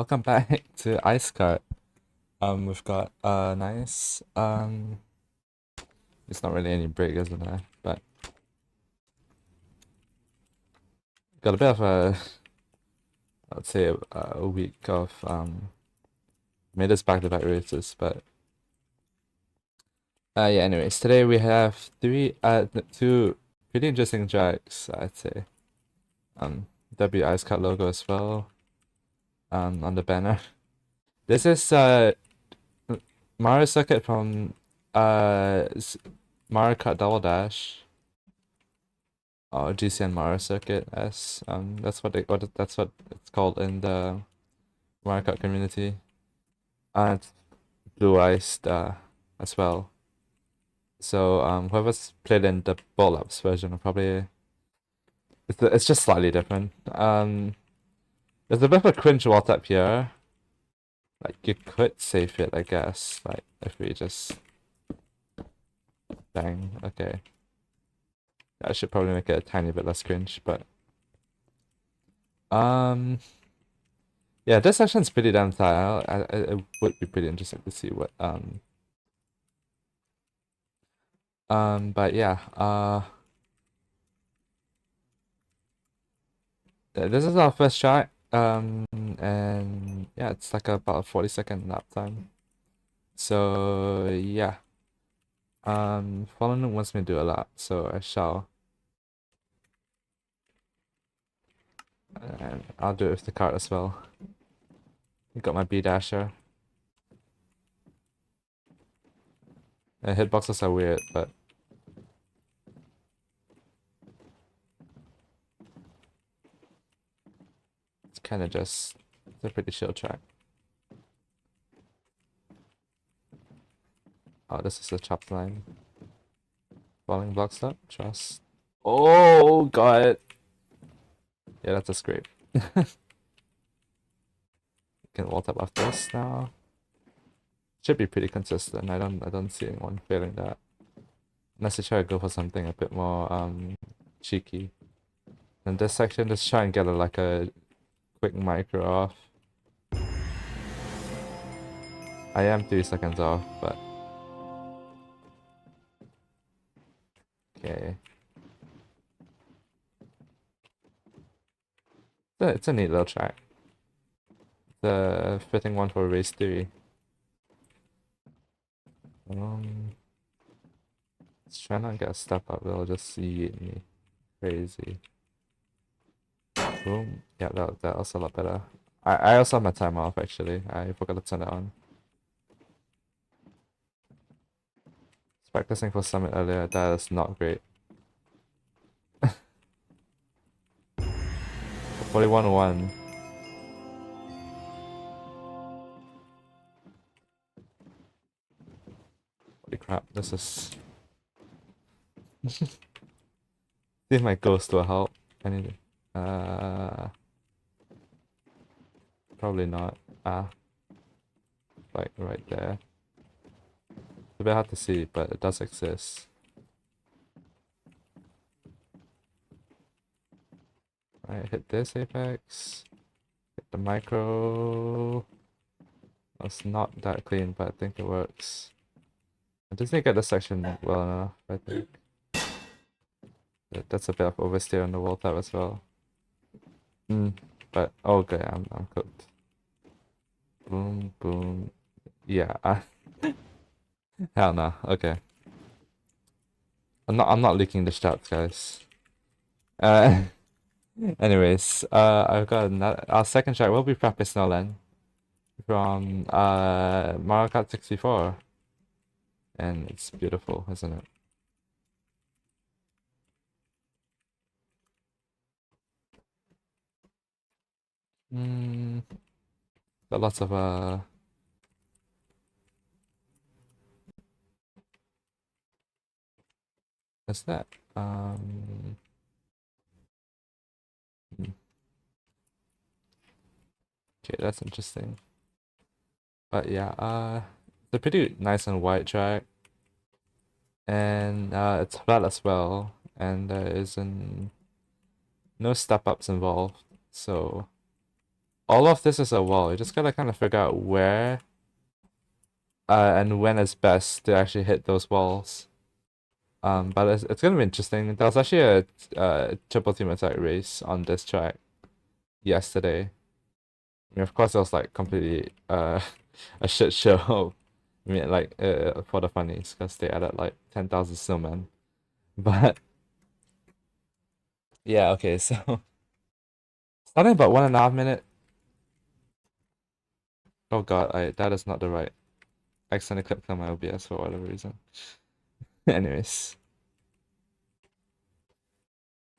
welcome back to Ice Kart. We've got nice it's not really any break, isn't there? But got a bit of a I'd say a week of made us back-to-back races, but yeah. Anyways, today we have two pretty interesting tracks, I'd say. W Ice Kart logo as well on the banner. This is Mario Circuit from Mario Kart Double Dash. Or GCN Mario Circuit as that's that's what it's called in the Mario Kart community. And it's blue iced as well. So whoever's played in the Ball Ups version will probably it's just slightly different. There's a bit of a cringe wall tap here. Like you could save it, I guess. Like if we just bang, okay. I should probably make it a tiny bit less cringe, but yeah, this section's pretty damn tight. It would be pretty interesting to see what but yeah, this is our first shot. And yeah, it's like about a 40-second lap time. So yeah. Fallen wants me to do a lap, so I shall. And I'll do it with the cart as well. You got my B dasher. Hitboxes are weird, but it's kind of just it's a pretty chill track. Oh, this is a chopped line. Falling blocks up, trust. Oh, got it. Yeah, that's a scrape. Can wall tap off this now. Should be pretty consistent. I don't see anyone failing that. Unless you try to go for something a bit more cheeky. In this section, just try and get like a quick micro off. I am 3 seconds off, but okay. It's a neat little track. The fitting one for race 3. Let's try not to get a step up, they'll just yeet me. Crazy. Boom. Yeah, that also a lot better. I also have my timer off actually. I forgot to turn it on. Was practicing for Summit earlier, that is not great. 41-1. Holy crap, this is... See if my ghost will help. Anything. Probably not. Like right there. It's a bit hard to see, but it does exist. Right, hit this apex. Hit the micro. It's not that clean, but I think it works. I just need to get this section well enough, I think. That's a bit of oversteer on the wall tab as well. But okay, I'm cooked. Boom, boom. Yeah. Hell no. Okay. I'm not leaking the stats, guys. Anyways, I've got our second track will be Frappe Snowland from Mario Kart 64. And it's beautiful, isn't it? Got lots of what's that? Okay, that's interesting. But yeah, it's a pretty nice and wide track. And it's flat as well. And there isn't no step ups involved. So all of this is a wall. You just gotta kind of figure out where and when is best to actually hit those walls. But it's gonna be interesting. There was actually a triple team attack race on this track yesterday. I mean, of course, it was like completely a shit show. I mean, like for the funnies, because they added like 10,000 snowmen. But yeah, okay, so starting about 1.5 minute. Oh god, that is not the right. I accidentally clicked on my OBS for whatever reason. Anyways,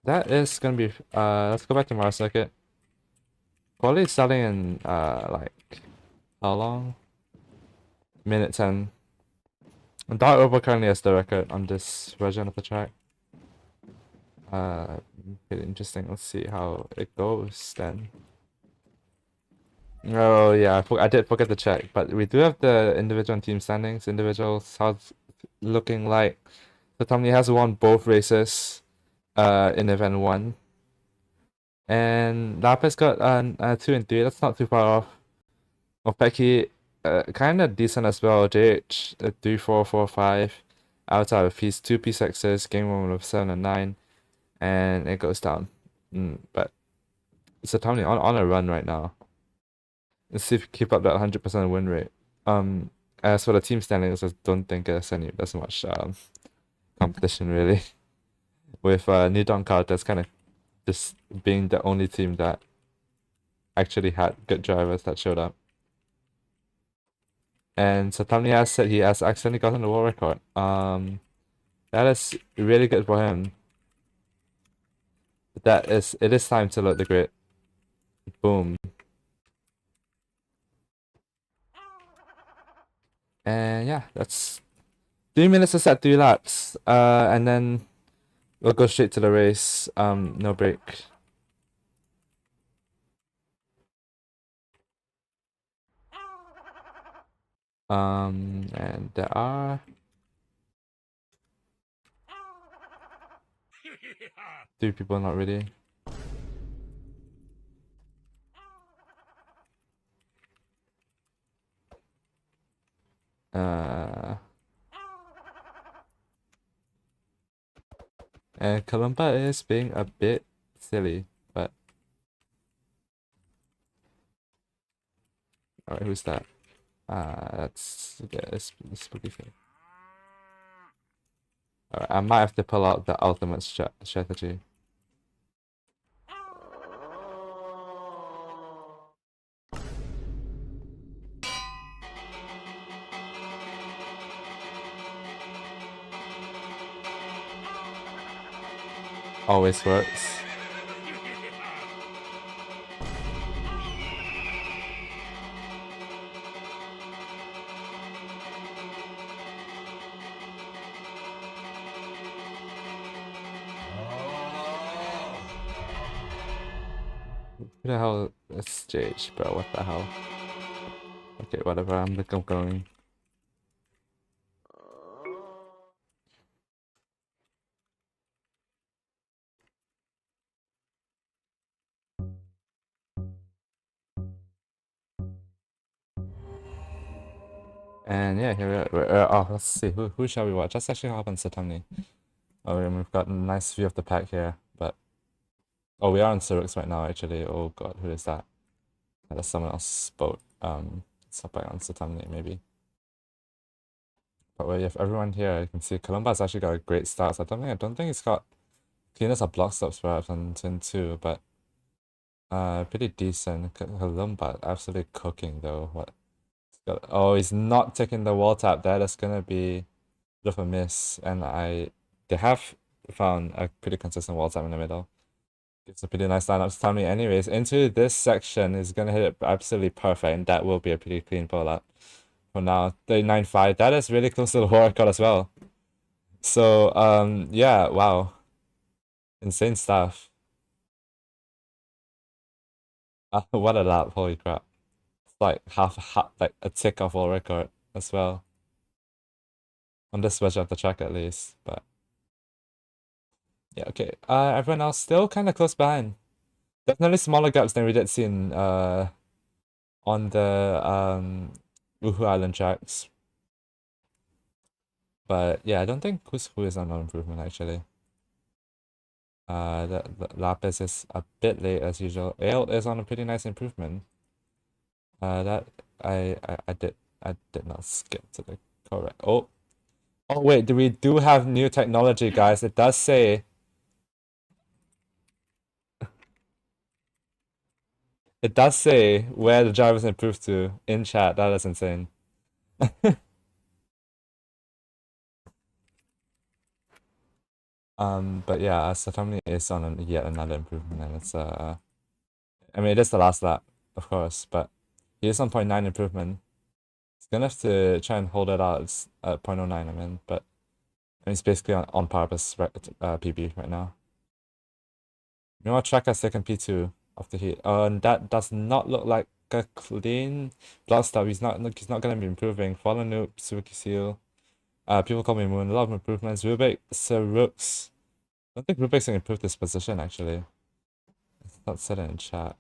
that is gonna be let's go back to Mario Circuit. Quality is starting in like how long? Minute 10. And Dark Oval currently has the record on this version of the track. Pretty interesting. Let's see how it goes then. Oh yeah, I did forget to check, but we do have the individual and team standings. Individuals, how's looking like? So Tommy has won both races in event 1. And Lapis got 2 and 3. That's not too far off. Opeki kind of decent as well. JH 3, 4, 4, 5. Outside of piece 2 P6s, game 1 of 7 and 9. And it goes down. But it's a Tommy on a run right now. Let's see if we keep up that 100% win rate. As for the team standings, I don't think there's much competition really. With Nidong Kart, that's kind of just being the only team that actually had good drivers that showed up. And Satamni has said he has accidentally gotten the world record. That is really good for him. It is time to load the grid. Boom. And yeah, that's 3 minutes to set 3 laps. And then we'll go straight to the race. No break. And there are 3 people not ready. And Columba is being a bit silly, but alright, who's that? That's the spooky thing. Alright, I might have to pull out the ultimate strategy. Always works. Who the hell is JH, bro? What the hell? Okay, whatever, I'm going. And yeah, here we are. Oh, let's see. Who shall we watch? Let's actually hop on Satani. Oh, and we've got a nice view of the pack here, but oh, we are on Cyrix right now. Actually, oh god, who is that? That's someone else's boat. Let's hop back on Satani maybe. But we have everyone here. You can see Columba's actually got a great start. So I don't think he's got cleaners or block stops perhaps on turn 2, but pretty decent. Columba absolutely cooking though. What? Oh, he's not taking the wall tap. That is gonna be a bit of a miss. And they have found a pretty consistent wall tap in the middle. It's a pretty nice lineup to tell me. Anyways, into this section is gonna hit it absolutely perfect, and that will be a pretty clean pull up. For now, 39.5. That is really close to the world record as well. So yeah, wow. Insane stuff. What a lap, holy crap. It's like half like a tick off all record as well. On this version of the track at least, but yeah, okay. Everyone else still kinda close behind. Definitely smaller gaps than we did see in on the Uhu Island tracks. But yeah, I don't think Who's Who is on an improvement actually. The Lapis is a bit late as usual. Ale is on a pretty nice improvement. That I did not skip to the correct. Oh wait, we do have new technology, guys. It does say where the drivers improved to in chat. That is insane. But yeah, Satomni is on yet another improvement, and it's I mean it is the last lap, of course, but he is on 0.9 improvement. He's gonna have to try and hold it out. It's at 0.09, I mean, but I mean, he's basically on par with PB right now. You know what? Track has second P2 of the heat. And that does not look like a clean block stop. He's not gonna be improving. Fallen Noob, Suzuki Seal. People call me Moon. A lot of improvements. Rubik, Sir Rooks. I don't think Rubik's gonna improve this position actually. It's not said it in chat.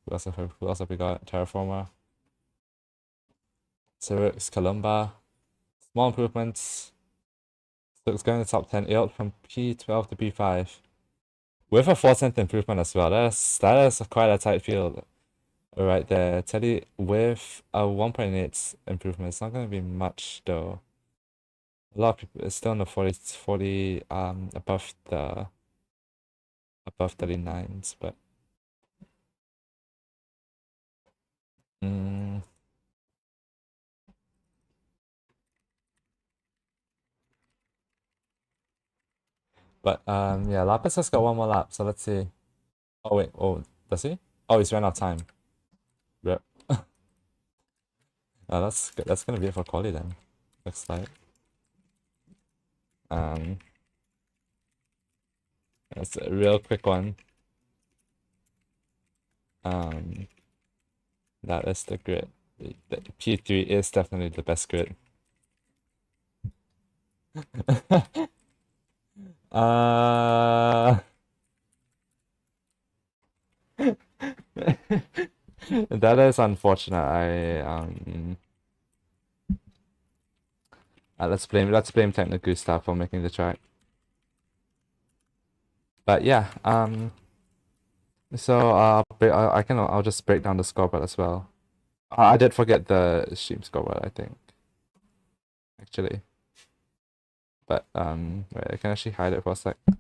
Who else have we got? Terraformer. Sir Rooks, Columba. Small improvements. So it's going to top 10. Ailt from P12 to P5. With a 4% improvement as well. That is quite a tight field right there. Teddy with a 1.8 improvement. It's not going to be much though. A lot of people, it's still in the 40 above 39s, but yeah, Lapis has got one more lap, so let's see. Oh wait, does he? Oh, he's ran out of time. Rip. That's good. That's gonna be it for quali then. Looks like. That's a real quick one. That is the grid. The P3 is definitely the best grid. That is unfortunate. Let's blame Technic Gustav for making the track. But yeah, so I'll just break down the scoreboard as well. I did forget the stream scoreboard, I think. Actually. But wait, I can actually hide it for a sec. You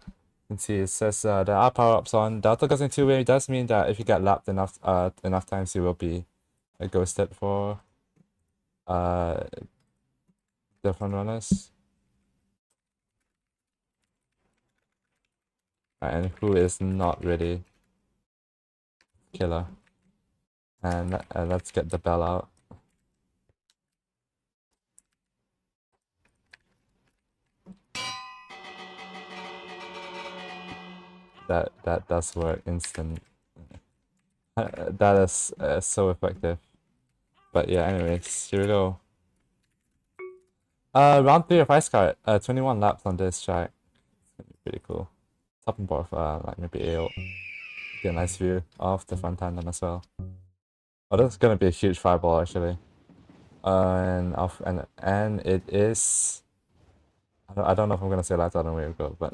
can see it says there are power-ups on. Delta goes in two-way. It does mean that if you get lapped enough times, you will be ghosted for different runners. And who is not really killer. And let's get the bell out. That does work instant. That is so effective. But yeah, anyways, here we go. Round 3 of Ice Kart. 21 laps on this track. It's gonna be pretty cool. Top and bottom of like maybe 8. Get a nice view of the front tandem as well. Oh, this is gonna be a huge fireball actually. And it is. I don't know if I'm gonna say that on the way we go, but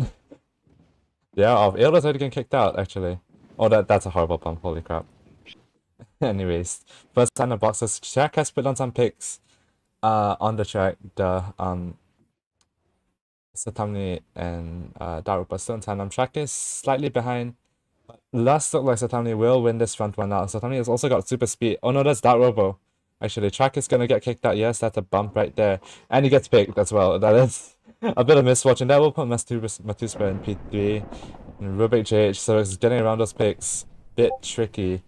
yeah, Ilda's already getting kicked out actually. Oh, that's a horrible pump. Holy crap. Anyways, first time the boxes. Jack has put on some picks on the track. The Satamni and Darupa still in tandem. Track is slightly behind. Last look like Satamni will win this front one out. Satamni has also got super speed. Oh no, that's Robo. Actually, track is gonna get kicked out. Yes, that's a bump right there. And he gets picked as well. That is a bit of misfortune. That will put Matuspa in P3. And Rubik JH, so it's getting around those picks. Bit tricky.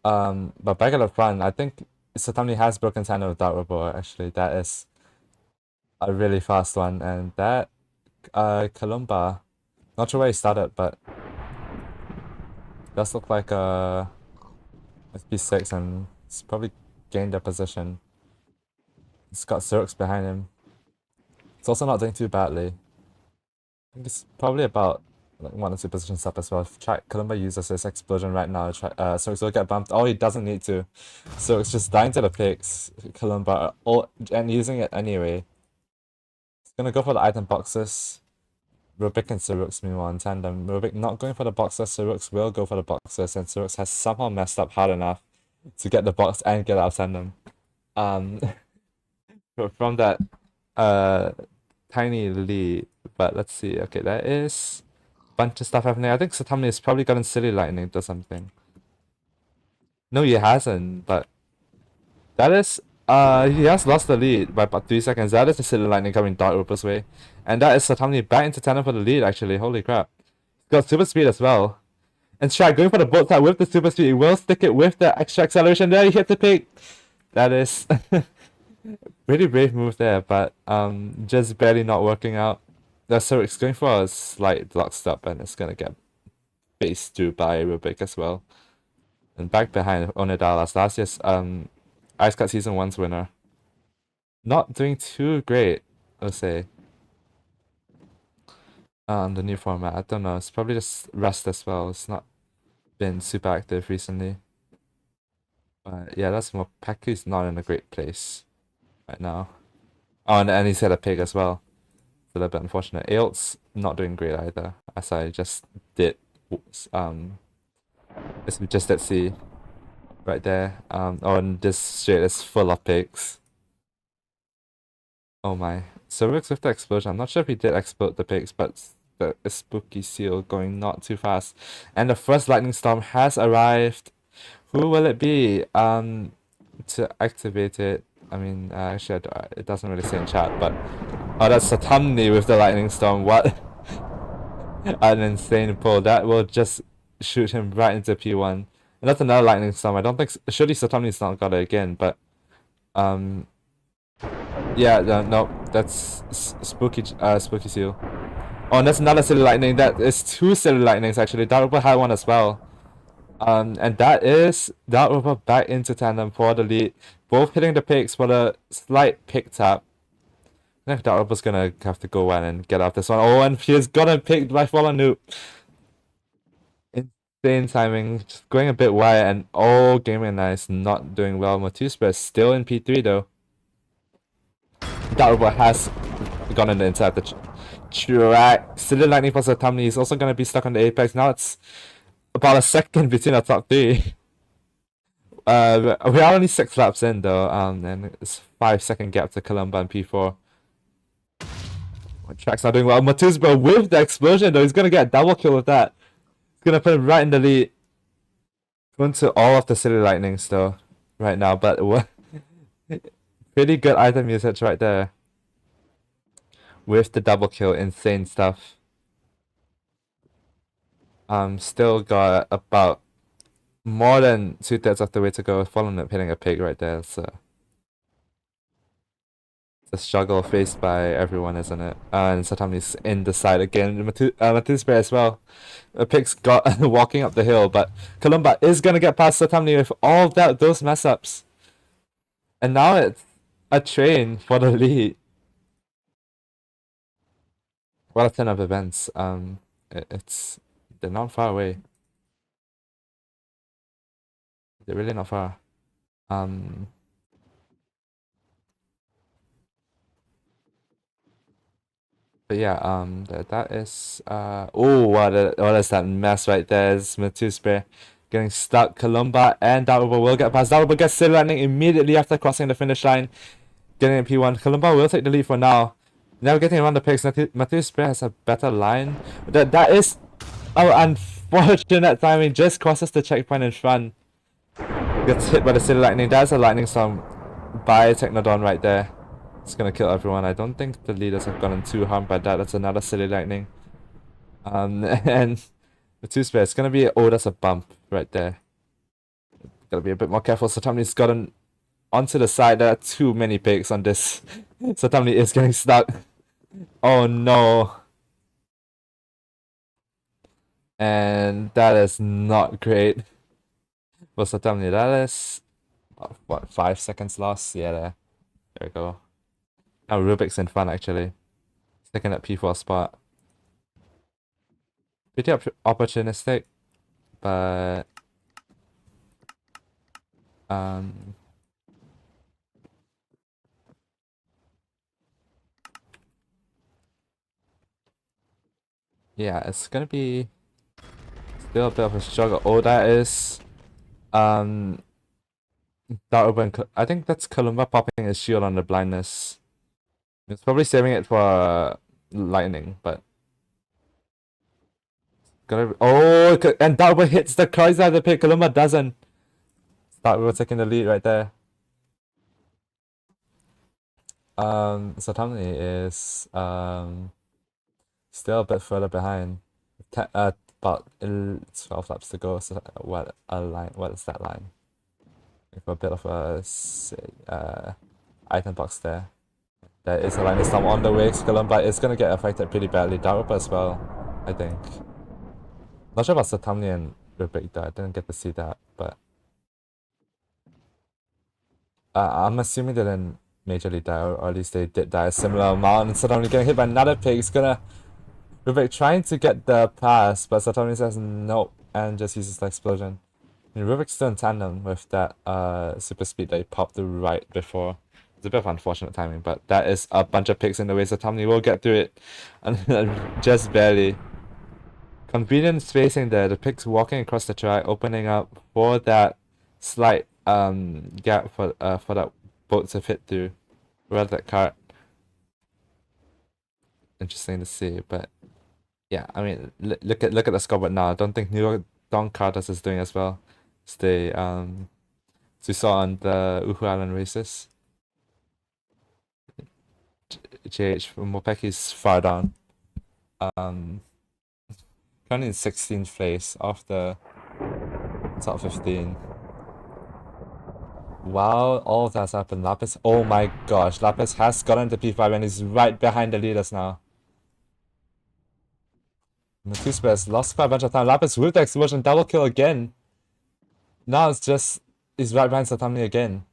But back at the front, I think Satamni has broken tandem with Robo. Actually, that is a really fast one. And that Columba, not sure where he started, but does look like a P6 and he's probably gained a position. He's got Zerx behind him. It's also not doing too badly. I think it's probably about like, 1 or 2 positions up as well. Try Columba uses his explosion right now. So he'll get bumped. Oh, he doesn't need to. So it's just dying to the picks. Columba, and using it anyway. He's gonna go for the item boxes. Rubik and Sirux meanwhile in tandem. Rubik not going for the boxes. Sirux will go for the boxes, and Sirux has somehow messed up hard enough to get the box and get out of tandem. From that tiny lead, but let's see. Okay, there is a bunch of stuff happening. I think Satamni has probably gotten Silly Lightning or something. No, he hasn't, but that is he has lost the lead by about 3 seconds. That is the Silly Lightning coming Dark Ripper's way. And that is Satamni back into tandem for the lead actually. Holy crap. He's got super speed as well. And Strike going for the bolt tap with the super speed. He will stick it with the extra acceleration. There he hit the pick. That is pretty brave move there, but just barely not working out. So it's going for a slight block stop, and it's gonna get faced through by Rubik as well. And back behind Onedala, last year's Ice Cut Season 1's winner. Not doing too great, I'll say. The new format, I don't know. It's probably just rest as well. It's not been super active recently. But yeah, that's more. Paku's not in a great place right now. Oh, and he's had a pig as well. It's a little bit unfortunate. Ailt's not doing great either, as I just did. Just did see right there. Oh, and this straight is full of pigs. Oh my. Cervix with the explosion. I'm not sure if he did explode the pigs, but the spooky seal going not too fast. And the first lightning storm has arrived. Who will it be? To activate it. I mean, actually, it doesn't really say in chat, but oh, that's Satamni with the lightning storm. What an insane pull! That will just shoot him right into P1. And that's another lightning storm. I don't think surely Satamni's not got it again, but yeah, no, that's spooky seal. Oh, and that's another silly lightning. That is 2 silly lightnings actually. Daruba had one as well. And that is Daruba back into tandem for the lead. Both hitting the picks for the slight pick tap. I think Daruba's gonna have to go in and get off this one. Oh, and he's gotten picked by Fallen Noob. Insane timing. Just going a bit wide, and oh, Gaming Nice not doing well. Matuspa is still in P3 though. Daruba has gone in the inside the track. Silly Lightning for Satamni is also gonna be stuck on the apex. Now it's about a second between the top 3. We are only 6 laps in though, and it's 5-second gap to Columba and P4. Track's not doing well. Matusba with the explosion though, he's gonna get a double kill with that. He's gonna put him right in the lead. Going to all of the Silly Lightnings though, right now, but what? Pretty good item usage right there. With the double kill, insane stuff. Still got about more than 2/3 of the way to go. Fallen up hitting a pig right there. So it's a struggle faced by everyone, isn't it? And Satamni's in the side again. Matuspe as well. The pig's got walking up the hill, but Columba is gonna get past Satamni with all those mess ups. And now it's a train for the lead. What a ton of events. They're not far away. They're really not far. But yeah, that is oh, what is that mess right there? Is Matuspe getting stuck. Columba and Daruba will get past. Daruba gets Silly Lightning immediately after crossing the finish line, getting a P1. Columba will take the lead for now. Now getting around the picks. Matuspe has a better line. That is unfortunate timing. Just crosses the checkpoint in front. Gets hit by the Silly Lightning. That's a lightning storm by Technodon right there. It's gonna kill everyone. I don't think the leaders have gotten too harmed by that. That's another Silly Lightning. And the 2 spare, it's gonna be, oh, that's a bump right there. Gotta be a bit more careful. Satamni's gotten onto the side. There are too many pigs on this. Satamni is getting stuck. Oh no. And that is not great for Satamni. That is, what, 5 seconds lost? Yeah, there we go. Now Rubik's in front actually. Second at P4 spot. pretty opportunistic, but yeah, it's gonna be still a bit of a struggle. Oh, that is that open. I think that's Columba popping his shield on the blindness. It's probably saving it for lightning, but gonna. Oh, and Darba hits the Kaiser of the pick. Columba doesn't. Darba taking the lead right there. So Tommy is still a bit further behind. About 12 laps to go. So what a line? What is that line? For a bit of a item box there. There is a line of storm on the way. Columba is gonna get affected pretty badly. Darupa as well, I think. Not sure about Satamni and Rubik though. I didn't get to see that, but I'm assuming they didn't majorly die, or at least they did die a similar amount. And Satamni getting hit by another pig. It's gonna Rubik trying to get the pass, but Satamni says no and just uses the explosion. And Rubik's still in tandem with that super speed that he popped right before. It's a bit of unfortunate timing, but that is a bunch of picks in the way, so Tommy will get through it. And just barely. Convenient spacing there, the picks walking across the track, opening up for that slight gap for that boat to fit through. Rather that cart. Interesting to see, but yeah, I mean look at the scoreboard now. I don't think New York Don Cartas is doing as well as they as we saw on the Uhu Island races. JH Mopeki's far down. Currently in 16th place off the top 15. Wow, all of that's happened. Lapis, oh my gosh, Lapis has gotten to P5 and is right behind the leaders now. Matuspa has lost quite a bunch of time. Lapis with the explosion, double kill again. Now it's just, he's right behind Satamni again.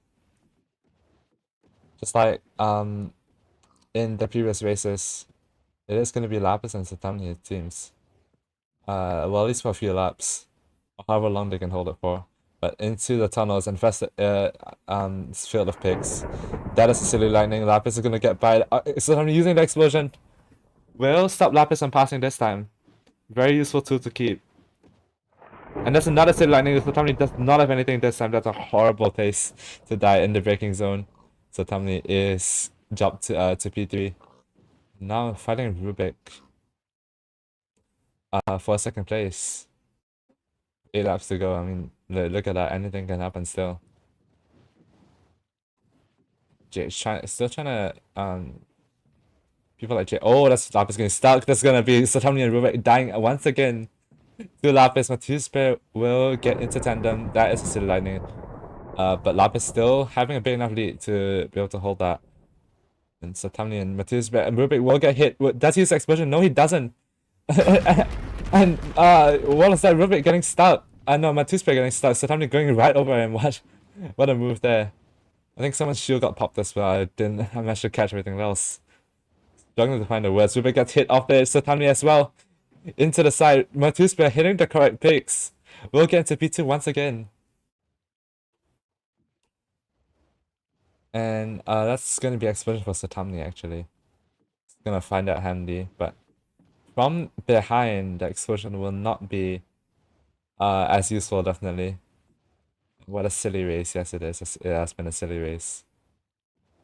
Just like in the previous races, it is going to be Lapis and Satamni, it seems. Well, at least for a few laps, however long they can hold it for. But into the tunnels, infested field of pigs. That is a silly lightning. Lapis is going to get by. Satamni using the explosion. Will stop Lapis from passing this time. Very useful tool to keep. And that's another silly lightning. Satamni does not have anything this time. That's a horrible place to die in the braking zone. Satamni is jumped to P3. Now fighting Rubik for second place. 8 laps to go. I mean, look at that. Anything can happen still. Jay's still trying to people like Jay. Oh, that's Lapis getting stuck. That's gonna be Satamni and Rubik dying once again. 2 Lapis. Matuspe will get into tandem. That is a silly lightning. But Lapis still having a big enough lead to be able to hold that. And Satamni and Matuspe and Rubik will get hit. Does he use explosion? No, he doesn't. And what is that? Rubik getting stuck. No, Matuspe getting stuck. Satamni going right over him. What a move there. I think someone's shield got popped as well. I managed to catch everything else. Struggling to find the words. Rubik gets hit off there. Satamni as well. Into the side. Matuspe hitting the correct picks. We'll get into P2 once again. And that's gonna be explosion for Satamni actually. It's gonna find that handy, but from behind the explosion will not be as useful definitely. What a silly race. Yes it is. It has been a silly race.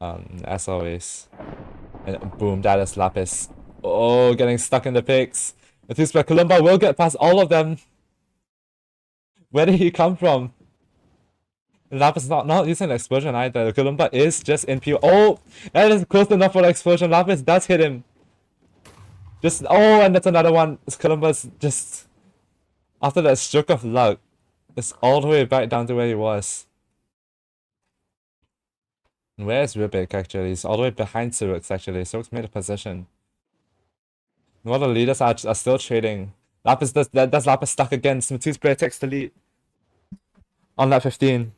As always. And boom, that is Lapis. Oh, getting stuck in the picks. Matuspe Columba will get past all of them. Where did he come from? Lapis not using the explosion either. Columba is just in P. Oh, that is close enough for the explosion. Lapis does hit him. Just, oh, and that's another one. Columba's just, after that stroke of luck, it's all the way back down to where he was. And where's Rubik actually? He's all the way behind Sirux actually. Sirux made a position. And while the leaders are still trading. Lapis that's Lapis stuck again. Matuspe takes the lead on lap 15.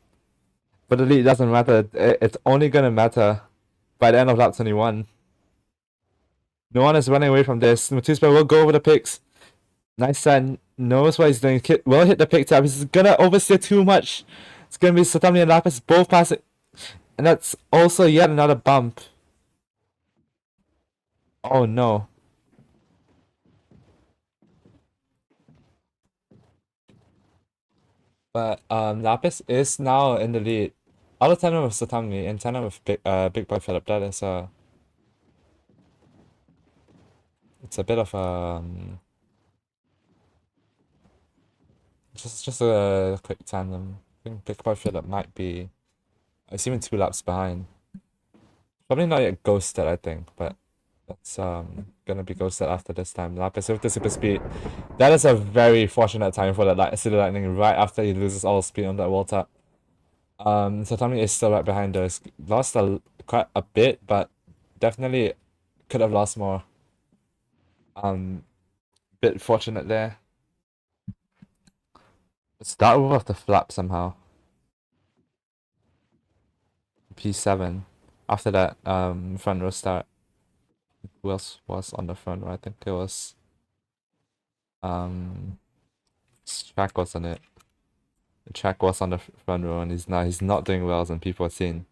But the lead doesn't matter. It's only gonna matter by the end of lap 21. No one is running away from this. Matuspe will go over the picks. Nice son knows what he's doing. Will hit the pick tap. He's gonna oversteer too much. It's gonna be Satami and Lapis both passing. And that's also yet another bump. Oh no. But Lapis is now in the lead. Out of tandem with Satami and tandem with Big Boy Philip. That is it's a bit of just a quick tandem. I think Big Boy Philip might be it's even 2 laps behind. Probably not yet ghosted, I think, but that's gonna be ghosted after this time. Lapis with the super speed. That is a very fortunate time for that City Lightning right after he loses all speed on that wall tap. Satami is still right behind us. Lost quite a bit, but definitely could have lost more. Bit fortunate there. Start with the flap somehow. P7. After that, front row start. Who else was on the front row? I think it was Track was on it. The Track was on the front row, and he's not doing well, and people are seeing.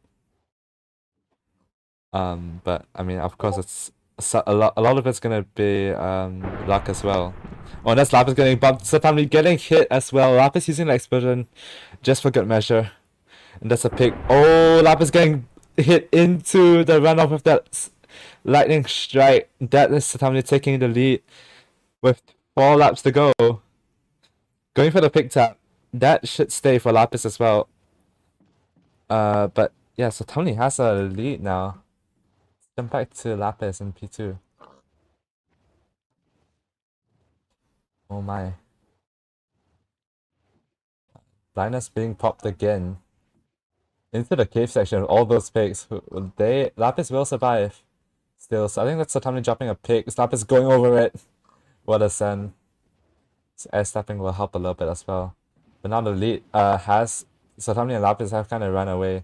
But I mean, of course, it's a lot of it's gonna be luck as well. Oh, that's Lapis getting bumped. Satami getting hit as well. Lapis using the explosion just for good measure, and that's a pick. Oh, Lapis getting hit into the runoff with that lightning strike. That is Satami taking the lead with 4 laps to go. Going for the pick tap. That should stay for Lapis as well. But yeah, Satami has a lead now. Jump back to Lapis in P2. Oh my. Linus being popped again. Into the cave section with all those pigs. Lapis will survive. Still, so I think that's Satami dropping a pig. Lapis going over it. What a send. Air stepping will help a little bit as well. But now the lead has Satami and Lapis have kind of run away.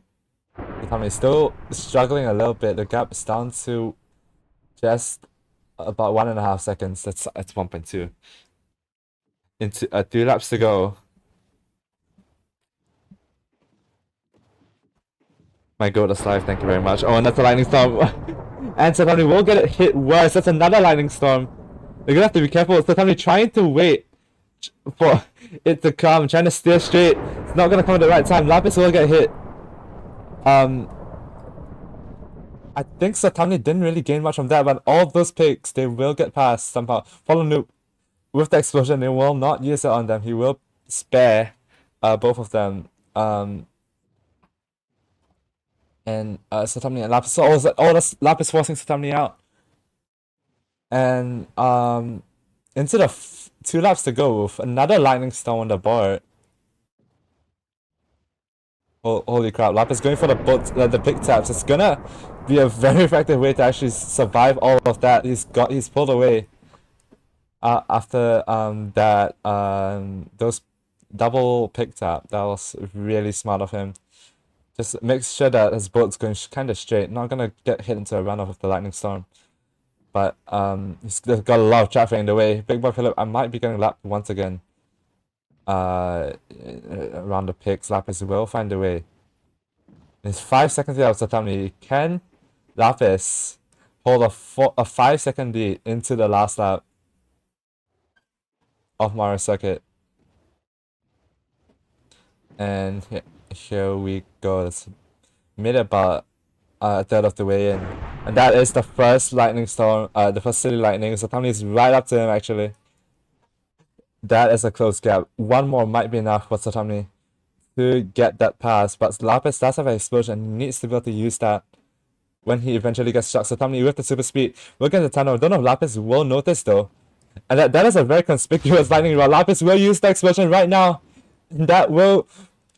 Satami is still struggling a little bit. The gap is down to just about 1.5 seconds. That's 1.2. Into 3 laps to go. My goat is live, thank you very much. Oh, and that's a lightning storm. And Satami will get it hit worse. That's another lightning storm. They're gonna have to be careful. Satami trying to wait for it to come, trying to steer straight. It's not gonna come at the right time. Lapis will get hit. I think Satami didn't really gain much from that, but all of those picks, they will get past somehow. Follow Noob with the explosion, they will not use it on them. He will spare both of them. And Satami and Lapis. So that's Lapis forcing Satami out. And into the 2 laps to go with another lightning storm on the board. Oh, holy crap! Lapis going for the pick taps. It's gonna be a very effective way to actually survive all of that. He's pulled away. After those double pick tap, that was really smart of him. Just make sure that his boat's going kind of straight, not gonna get hit into a runoff with the lightning storm. But he's got a lot of traffic in the way. Big Boy Philip, I might be getting lapped once again. Around the picks, Lapis will find a way. It's 5 seconds out of Satami. Can Lapis hold a 5-second lead into the last lap of Mario Circuit? And here we go. It's made about a third of the way in. And that is the first lightning storm, the first City Lightning. Satami is right up to him actually. That is a close gap. One more might be enough for Satami to get that pass, but Lapis does have an explosion and needs to be able to use that when he eventually gets stuck. Satami with the super speed will get the tunnel. Don't know if Lapis will notice though. And that is a very conspicuous lightning rod. Lapis will use the explosion right now. And that will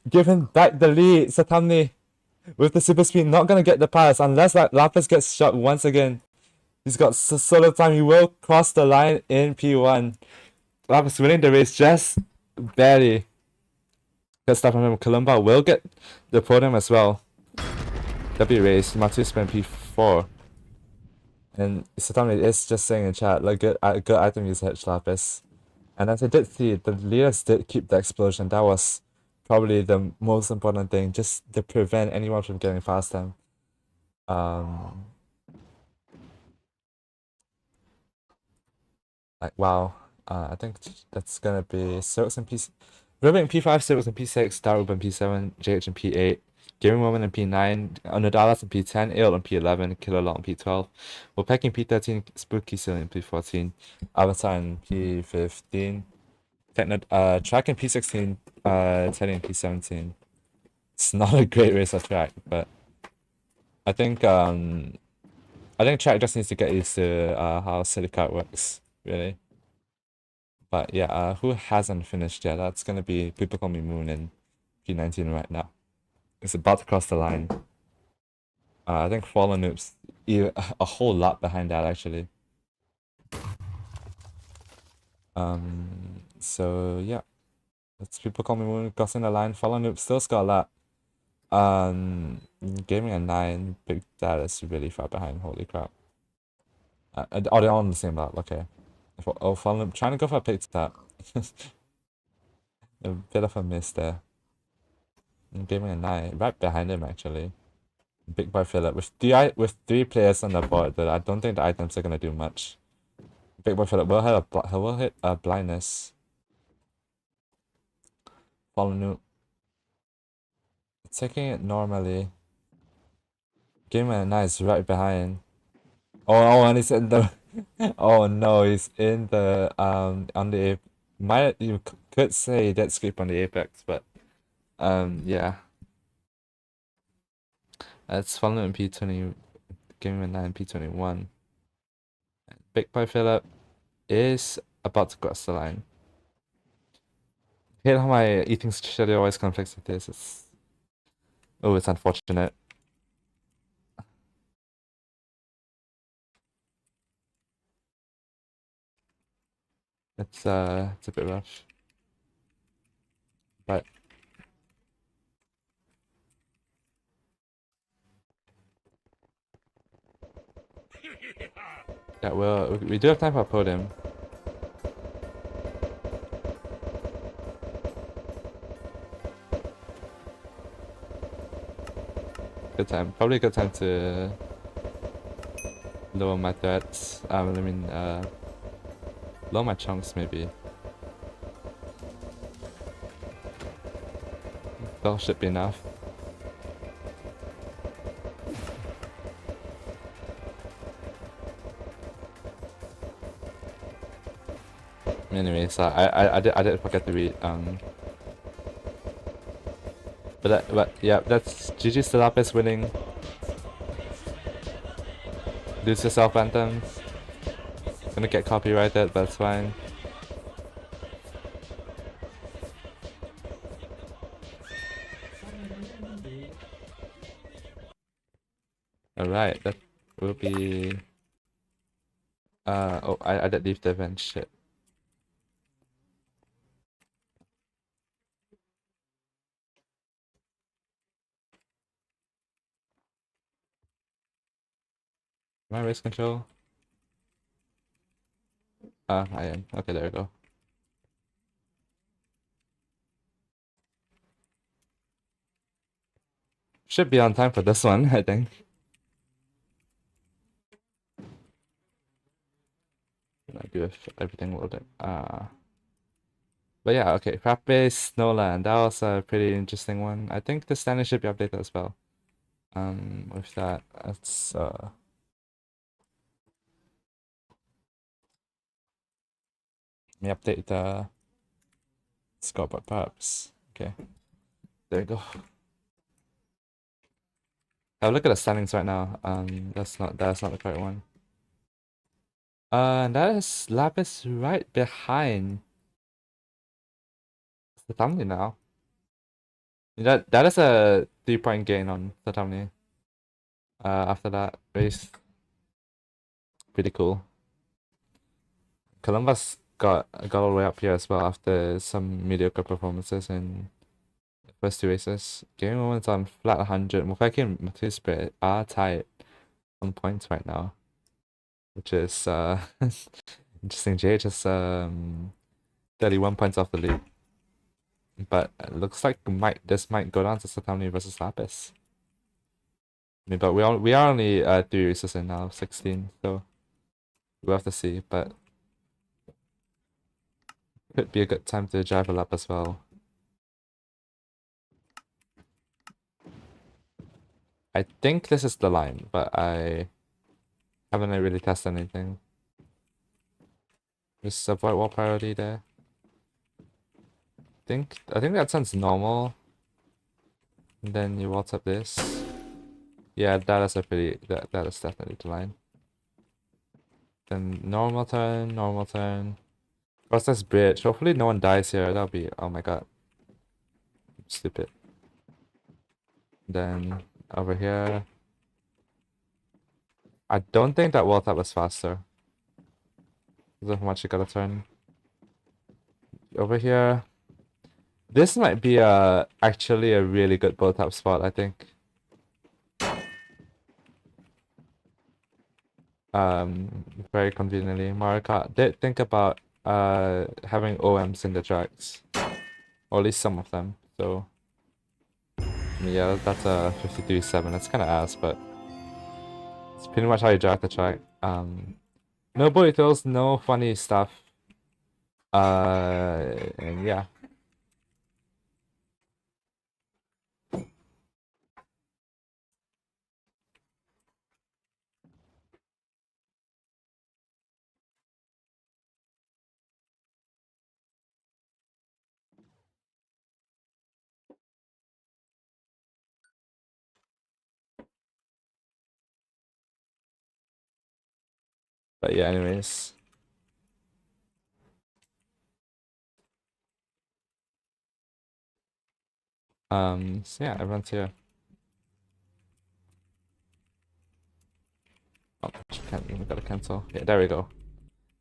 give him back the lead. Satami with the super speed not gonna get the pass unless Lapis gets shot once again. He's got so little time. He will cross the line in P1. Lapis winning the race just barely. Good stuff from him. Columba will get the podium as well. W race. Matu spent P4. And Satami is just saying in chat, like good item usage, Lapis. And as I did see, the leaders did keep the explosion. That was probably the most important thing, just to prevent anyone from getting past them. Um, like wow. I think that's gonna be Silks and P. Ribbon in P5, Silks in P6, Darub in P7, JH in P8, Gaming Woman in P9, Onadalas in P10, Ale in P11, Killer Lot in P12, Wolfpack in P13, Spooky Seal in P14, Avatar in P15, Track in P16, Teddy in P17. It's not a great race of Track, but I think Track just needs to get used to how City Kart works, really. But yeah, who hasn't finished yet? That's gonna be People Call Me Moon in P19 right now. It's about to cross the line. I think Fallen Noob's a whole lot behind that actually. So yeah, it's People Call Me Moon crossing the line. Fallen Noob still got a lot. Gaming at 9, Big Dad is really far behind. Holy crap! They're all on the same lap. Okay. Oh, Fallen Noob trying to go for a pit stop. A bit of a miss there. Gaming at 9, right behind him actually. Big Boy Philip with three players on the board, that I don't think the items are gonna do much. Big Boy Philip will hit a blindness. Fallen Noob taking it normally. Gamer Nice right behind. Oh, and he's in the. Oh no, he's in the on the you could say that skip on the apex, but yeah. That's Fallen in P20, Gamer 9 P21. Big Boy Philip is about to cross the line. Hate how my eating schedule always conflicts with this. It's unfortunate. It's a bit rough. But yeah, well, we do have time for a podium. Good time. Probably a good time to lower my threats. Lower my chunks maybe. That should be enough. Anyway, so I did forget to read. But yeah, that's GG Stilapis winning. Lose yourself anthem. Gonna get copyrighted, but it's fine. Alright, that will be oh, I did leave the event, shit. Am I race control? I am. Okay, there we go. Should be on time for this one, I think. I do have everything loaded. But yeah, okay. Frappe Snowland. That was a pretty interesting one. I think the standard should be updated as well. With that, let's let me update the scoreboard perhaps. Okay. There you go. Have a look at the standings right now. That's not the correct one. That is Lapis right behind the thumbnail now. That is a 3-point gain on the thumbnail. After that race, pretty cool. Columbus got all the way up here as well after some mediocre performances in the first two races. Game Moment's on flat 100. Mufaki and Matthew Spirit are tied on points right now, which is interesting. JH is 31 points off the lead. But it looks like this might go down to Satamni versus Lapis. I mean, but we are only 3 races in now, 16, so we'll have to see. But could be a good time to drive a lap as well. I think this is the line, but I haven't really tested anything. Just avoid wall priority there. I think that sounds normal. And then you wall tap this. Yeah, that is a pretty that is definitely the line. Then normal turn, normal turn. Cross this bridge. Hopefully no one dies here. That'll be, oh my god. Stupid. Then over here. I don't think that wall tap was faster. Because of how much you gotta turn. Over here. This might be actually a really good wall tap spot, I think. Very conveniently. Mario Kart did think about having OMs in the tracks. Or at least some of them. So yeah, that's a 53.7. That's kinda ass, but it's pretty much how you drive the track. No burritos, no funny stuff. And yeah. But yeah, anyways. So yeah, everyone's here. Oh, we gotta cancel. Yeah, there we go.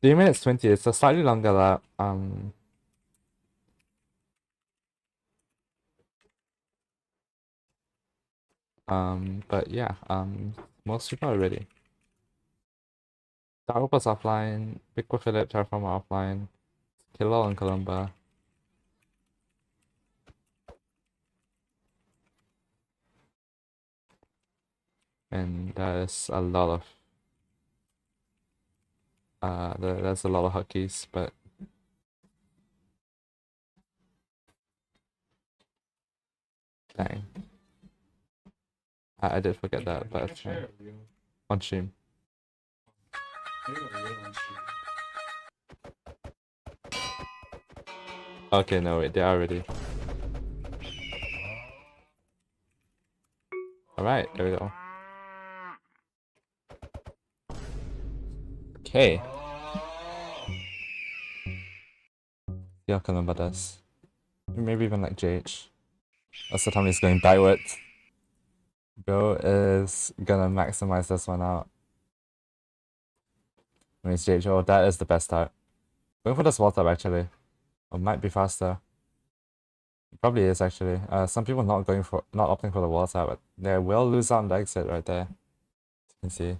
3 minutes 20, it's a slightly longer lap. But yeah, most people are ready. Dark offline, Big Philip, Terraformer offline, Kilo and Columba. And there's a lot of there's a lot of hotkeys, but dang. I did forget that, but it's fine. On stream. Okay, no wait, they are ready. Alright, there we go. Okay. See how Columba does. Maybe even like JH. That's the time he's going backwards. Bro is gonna maximize this one out. When he's JH, oh, that is the best type. Going for the swap up actually. Or might be faster. It probably is actually. Some people not opting for the wall tap, but they will lose out on the exit right there. You can see.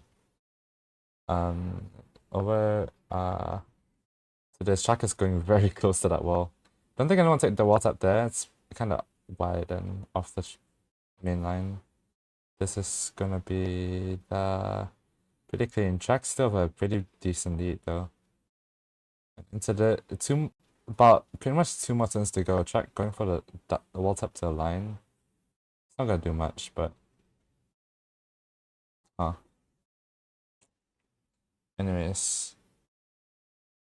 Over so this track is going very close to that wall. Don't think anyone take the wall tap there. It's kind of wide and off the main line. This is gonna be the pretty clean track. Still have a pretty decent lead though. Into the about pretty much 2 more turns to go. Track going for the wall tap to the line. It's not gonna do much, but anyways.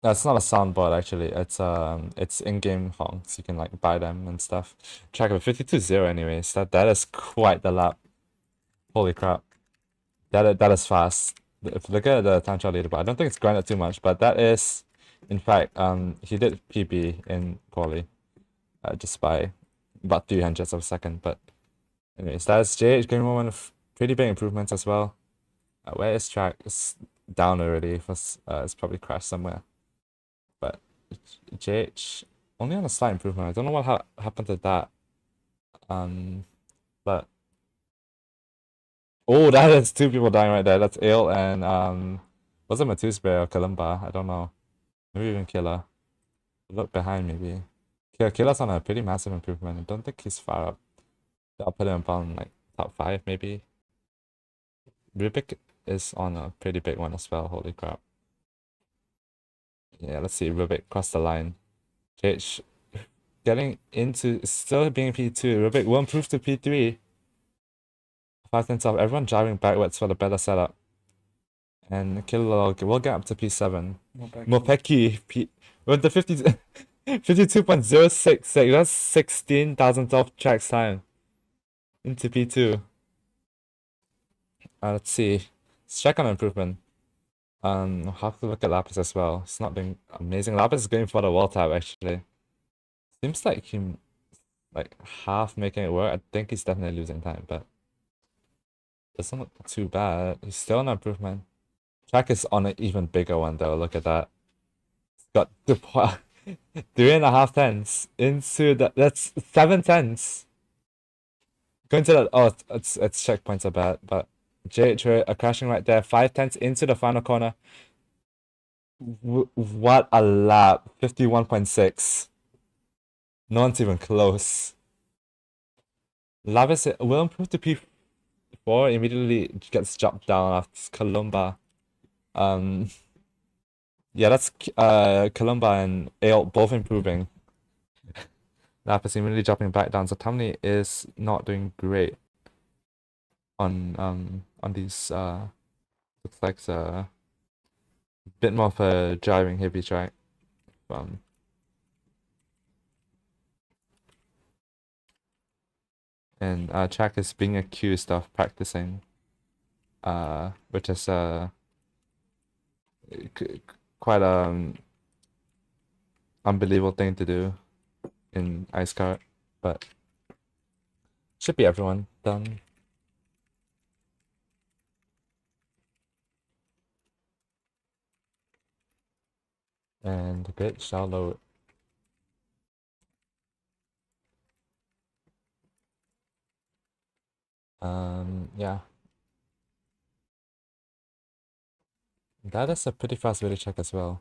That's not a soundboard actually. It's in-game honks. You can like buy them and stuff. Track of 52-0 anyways. That is quite the lap. Holy crap. That is fast. If you look at the time trial leaderboard, I don't think it's grinded too much, but that is, in fact, he did PB in quali, just by about 300ths of a second. But anyways, that is JH getting one of pretty big improvements as well. Where is track? It's down already. It's probably crashed somewhere. But JH only on a slight improvement. I don't know what happened to that. But oh, that is 2 people dying right there. That's Ale and was it Matusbe or Kalimba? I don't know. Maybe even Killer. Look behind maybe. Killa's on a pretty massive improvement. I don't think he's far up. I'll put him on like top 5 maybe. Rubik is on a pretty big one as well, holy crap. Yeah, let's see, Rubik cross the line. JH getting into, still being P2. Rubik will improve to P3. 5 tenths off, everyone driving backwards for the better setup. And Killa will get up to P7. Mopeki with the 52.066, that's 16,000th off tracks time into P2. Let's see. Let's check on improvement. I'll have to look at Lapis as well. It's not doing amazing. Lapis is going for the wall tab actually. Seems like he like half making it work. I think he's definitely losing time, but doesn't look too bad. He's still an improvement. Track is on an even bigger one though. Look at that. It's got 3.5 tenths into the, that's 7 tenths. Going to that, oh, it's checkpoints are bad, but JH are crashing right there. 5 tenths into the final corner. What a lap. 51.6. No one's even close. Lavis will improve to P4. Immediately gets dropped down after Columba. Yeah, that's Columba and Aelt both improving. Lapis immediately dropping back down. So Tamni is not doing great on these looks like a bit more of a driving heavy track. And track is being accused of practicing, which is quite unbelievable thing to do in Ice Kart, but should be everyone done. And the grid shall load. Yeah. That is a pretty fast way to check as well.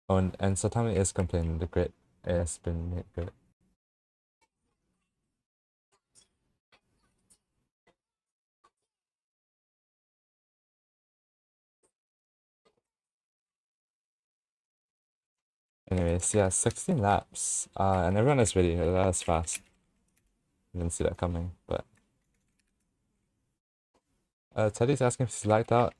Oh, and Satami is complaining the grid has been made good. Anyways, yeah, 16 laps. And everyone is ready. That is fast. Didn't see that coming, but Teddy's asking if he's lagged out.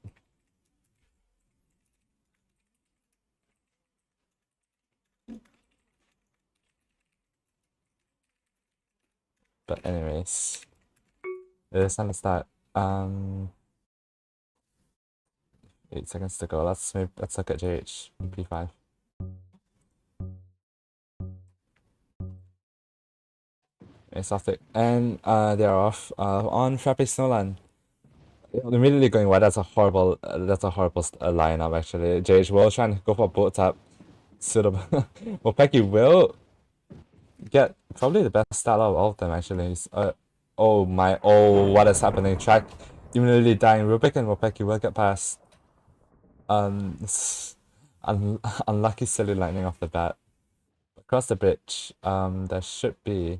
But anyways, it's time to start. 8 seconds to go. Let's look at JH P5. It's off it, and they're off. On Frappe Snowland. Immediately going wide. That's a horrible lineup actually. JH will try and go for a boat tap. Suitable. Mopeki will get probably the best start out of all of them actually. He's, oh my, oh, what is happening? Track immediately dying. Rubik and Mopeki will get past. Unlucky silly lightning off the bat. Across the bridge, there should be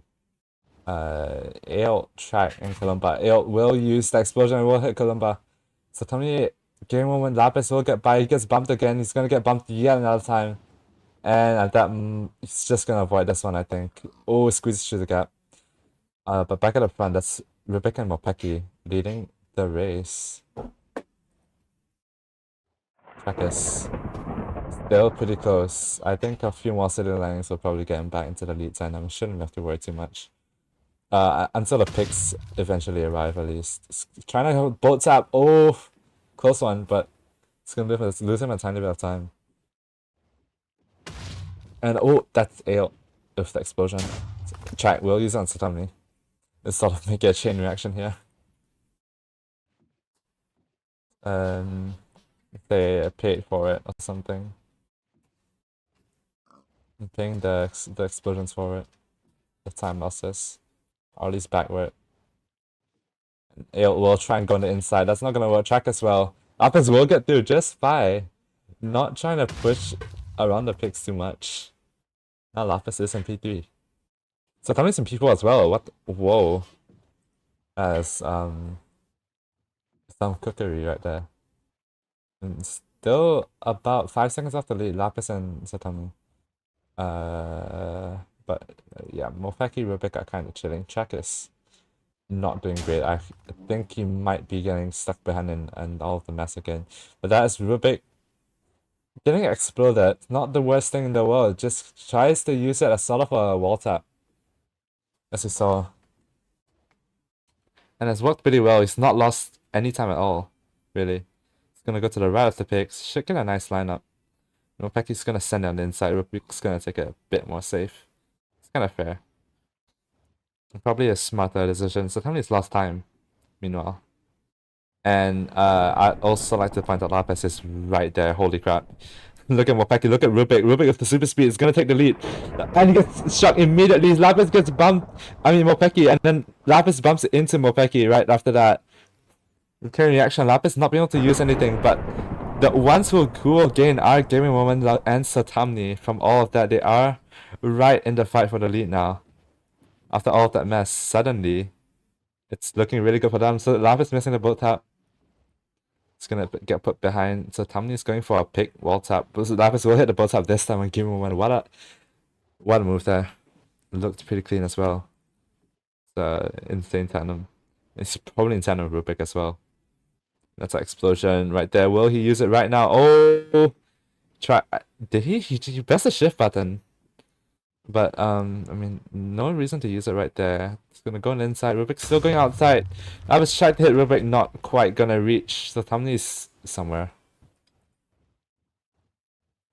Aelt, Track, and Columba. Aelt will use the explosion and will hit Columba. So Tommy, game moment, Lapis will get by. He gets bumped again. He's gonna get bumped yet another time. And at that, he's just gonna avoid this one, I think. Oh, squeezes through the gap. But back at the front, that's Rebecca and Mopeki leading the race. Track is still pretty close. I think a few more city lanes will probably get him back into the lead time. I shouldn't have to worry too much. Until the picks eventually arrive, at least. Trying to hold boat tap. Oh, close one, but it's gonna lose him a tiny bit of time. And oh, that's Aelt with the explosion. Track will use it on Satami. It's sort of make a chain reaction here. They paid for it or something. I'm paying the explosions for it. The time losses. Or at least backward. Aelt will try and go on the inside. That's not gonna work. Track as well. Lapis will get through just by not trying to push around the picks too much. Now Lapis is in P3. So Tommy's in P4 as well. What? Whoa. As some cookery right there. And still about 5 seconds off the lead, Lapis and Satami. But yeah, Mofeki Rubik are kind of chilling. Check is not doing great. I think he might be getting stuck behind and all of the mess again. But that is Rubik getting exploded. Not the worst thing in the world. Just tries to use it as sort of a wall tap, as we saw. And it's worked pretty well. He's not lost any time at all, really. He's gonna go to the right of the picks. Should get a nice lineup. Mopeki's gonna send it on the inside. Rubik's gonna take it a bit more safe. It's kind of fair. Probably a smarter decision. So Tony's lost time, meanwhile. And I'd also like to point out Lapis is right there. Holy crap. Look at Mopeki, look at Rubik. Rubik with the super speed is gonna take the lead. And he gets shot immediately. Lapis gets bumped. Mopeki, and then Lapis bumps into Mopeki right after that. Return reaction, Lapis not being able to use anything, but the ones who will gain are Gaming Moment and Satamni from all of that. They are right in the fight for the lead now. After all of that mess, suddenly, it's looking really good for them. So Lapis missing the boat tap. It's gonna get put behind. So Tamni is going for a pick wall tap. But Lapis will hit the boat tap this time on Game Moment. What a move there. It looked pretty clean as well. It's insane tandem. It's probably in tandem with Rubik as well. That's an explosion right there. Will he use it right now? Oh, try. Did he? He pressed the shift button. But no reason to use it right there. It's gonna go on the inside. Rubik's still going outside. I was trying to hit Rubik, not quite gonna reach. So Tamni's somewhere.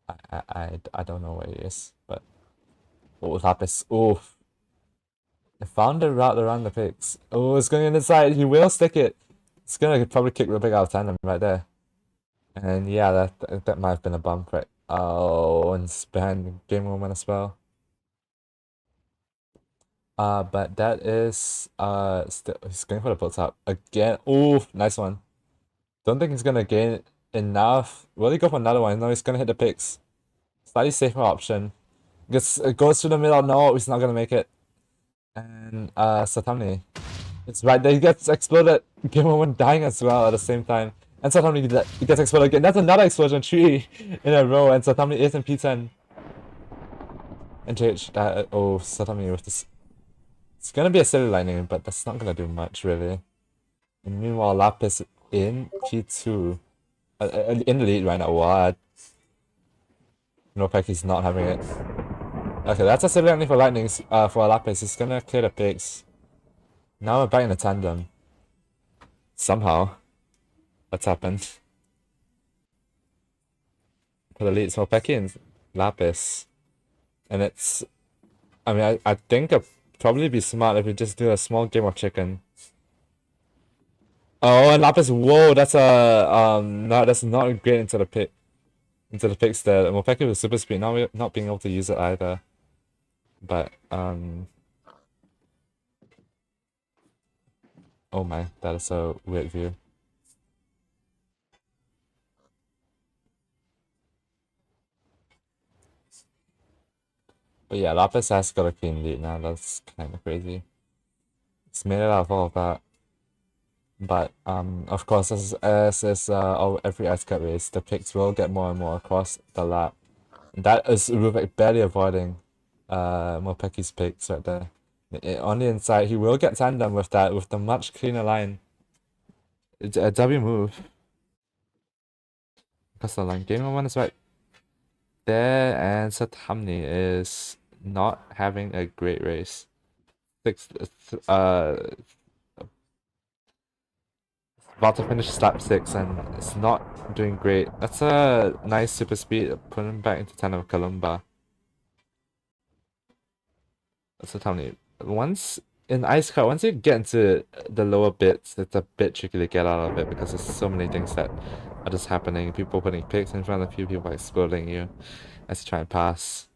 I don't know where he is, but oh, Lapis. Oh, I found a route around the picks. Oh, it's going on the inside. He will stick it. It's gonna probably kick Rubik out of tandem right there. And yeah, that might have been a bump, right? Oh, and it's behind Game Moment as well. But that is still he's going for the boat top again. Ooh, nice one. Don't think he's gonna gain enough. Will he go for another one? No, he's gonna hit the picks. Slightly safer option. Goes through the middle. No, he's not gonna make it. And Satamni. It's right there. He gets exploded. Game Moment dying as well at the same time. And Satamni he gets exploded again. That's another explosion. 3 in a row. And Satamni is in P10. And JH, Satamni with this. It's gonna be a silly lightning, but that's not gonna do much really. And meanwhile, Lapis in P2, in the lead right now. What? No, Peki's not having it. Okay, that's a silly lightning for lightnings. For Lapis, he's gonna clear the picks. Now we're back in the tandem. Somehow, that's happened. For the lead, so Peki and Lapis, and it's. I think probably be smart if we just do a small game of chicken. Oh, and Lapis, whoa, that's a no, that's not great into the picks there. Mopeki with super speed, not being able to use it either. But oh my, that is a weird view. But yeah, Lapis has got a clean lead now. That's kind of crazy. It's made it out of all of that. But of course, as every ice cut race, the picks will get more and more across the lap. That is Rubik barely avoiding Mopeki's picks right there. On the inside, he will get tandem with that, with the much cleaner line. It's a W move. Because the line Game Moment is right there, and Satamni is not having a great race. About to finish lap 6 and it's not doing great. That's a nice super speed, putting him back into tandem with Kalumba. That's Satamni. Once in Ice Cut, once you get into the lower bits, it's a bit tricky to get out of it because there's so many things that are just happening. People putting picks in front of you, people exploding you as you try and pass.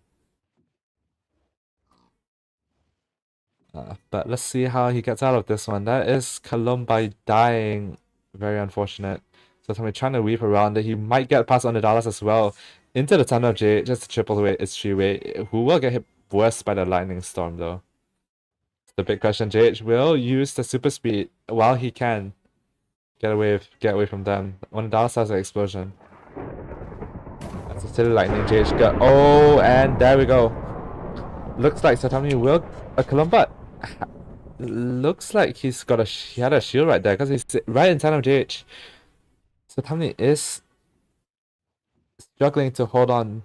But let's see how he gets out of this one. That is Kalumba dying. Very unfortunate. So Tommy trying to weave around it. He might get past on the dollars as well. Into the tunnel, J, just a triple way, it's three-way. Who will get hit worse by the lightning storm, though? The big question, JH will use the super speed while he can get away from them. When Dallas has an explosion. That's a silly lightning, JH got. Oh, and there we go. Looks like Satami will Columba. Looks like he had a shield right there because he's right in front of JH. Satami is struggling to hold on.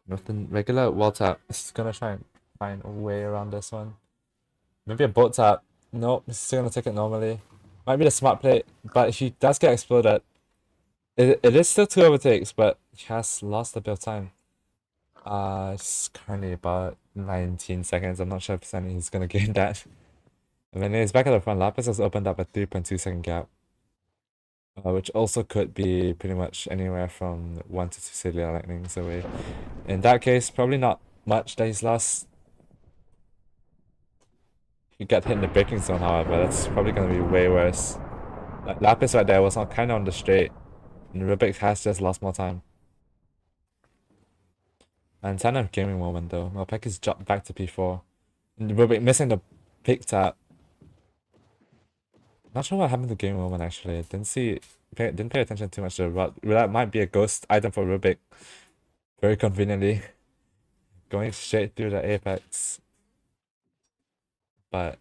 With the regular wall tap, he's gonna try and find a way around this one. Maybe a boat tap. Nope, he's still gonna take it normally. Might be the smart play, but he does get exploded. It is still 2 overtakes, but he has lost a bit of time. It's currently about 19 seconds. I'm not sure if he's gonna gain that. And then he's back at the front. Lapis has opened up a 3.2-second gap. Which also could be pretty much anywhere from 1 to 2 Silly Lightnings away. In that case, probably not much that he's lost. He got hit in the braking zone, however, that's probably going to be way worse. Like, Lapis right there was kind of on the straight, and Rubik has just lost more time. And 10 of gaming moment though. Malpek is dropped back to P4. And Rubik missing the pick tap. Not sure what happened to Game Moment actually. Didn't pay attention too much to Rod. That might be a ghost item for Rubik. Very conveniently. Going straight through the apex. But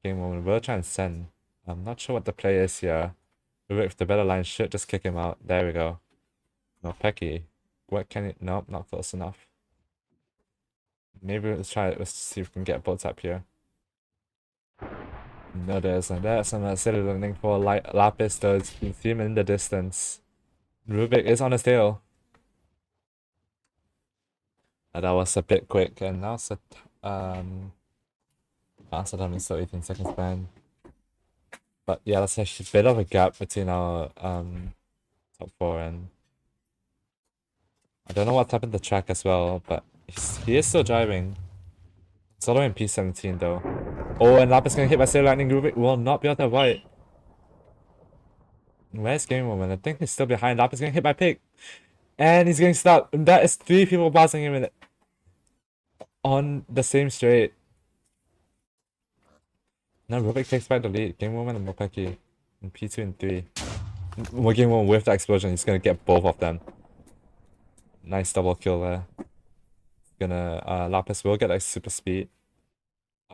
Game Moment will try and send. I'm not sure what the play is here. Rubik with the better line should just kick him out. There we go. No, Pecky. What can it? Nope, not close enough. Maybe let's try it. Let's see if we can get a boat tap here. No, there isn't. That's some silly learning for Lapis though. It's been seen in the distance. Rubik is on his tail. That was a bit quick, and now Satam is still 18 seconds behind. But yeah, that's a bit of a gap between our top 4, and I don't know what's happened to the track as well, but he is still driving. Solo in P17 though. Oh, and Lapis getting hit by Silly Lightning. Rubik will not be able to avoid. Where's Game Moment? I think he's still behind. Lapis getting hit by Pig. And he's getting stuck. And that is 3 people passing him on the same straight. Now Rubik takes back the lead. Game Moment and Mopeki in P2 and 3. Game Moment with the explosion. He's gonna get both of them. Nice double kill there. Lapis will get like super speed.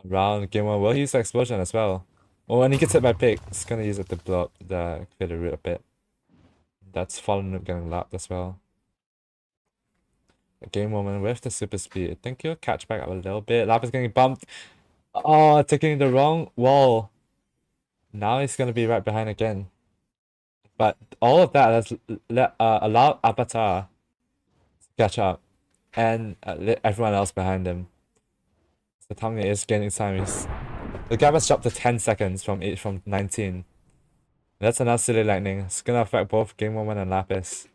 Around Game One will use the explosion as well. Oh, and he gets hit by Pig. He's gonna use it to blow up clear the route a bit. That's Fallen up getting lapped as well. Game Moment with the super speed. I think he'll catch back up a little bit. Lapis getting bumped. Oh, taking the wrong wall. Now he's gonna be right behind again. But all of that has allowed Avatar to catch up. And everyone else behind him. So Tommy is gaining time. The gap has dropped to 10 seconds from 19. That's another Silly Lightning. It's gonna affect both Game Moment and Lapis.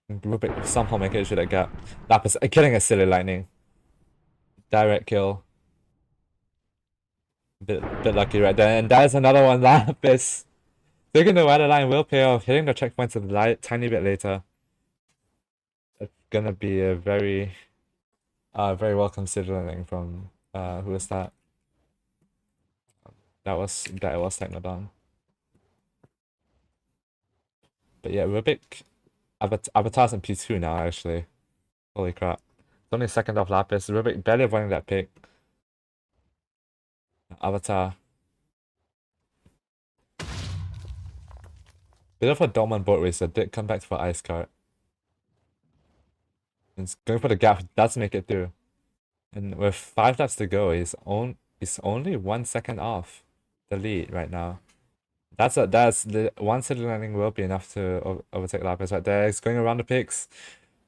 Rubik somehow make it through that gap. Lapis killing a Silly Lightning. Direct kill. Bit lucky right there. And that is another one. Lapis taking the wider line will pay off. Hitting the checkpoints a tiny bit later. It's gonna be a very well considered landing from who is that? That was Technodon. But yeah, Rubik Avatar's in P2 now actually. Holy crap. It's only second off Lapis. Rubik barely avoiding that pick. Avatar. Bit of a Dolman boat racer did come back for Ice Kart. It's going for the gap, does make it through. And with 5 laps to go, he's only 1 second off the lead right now. That's the one Silly Landing will be enough to overtake Lapis right there. He's going around the picks.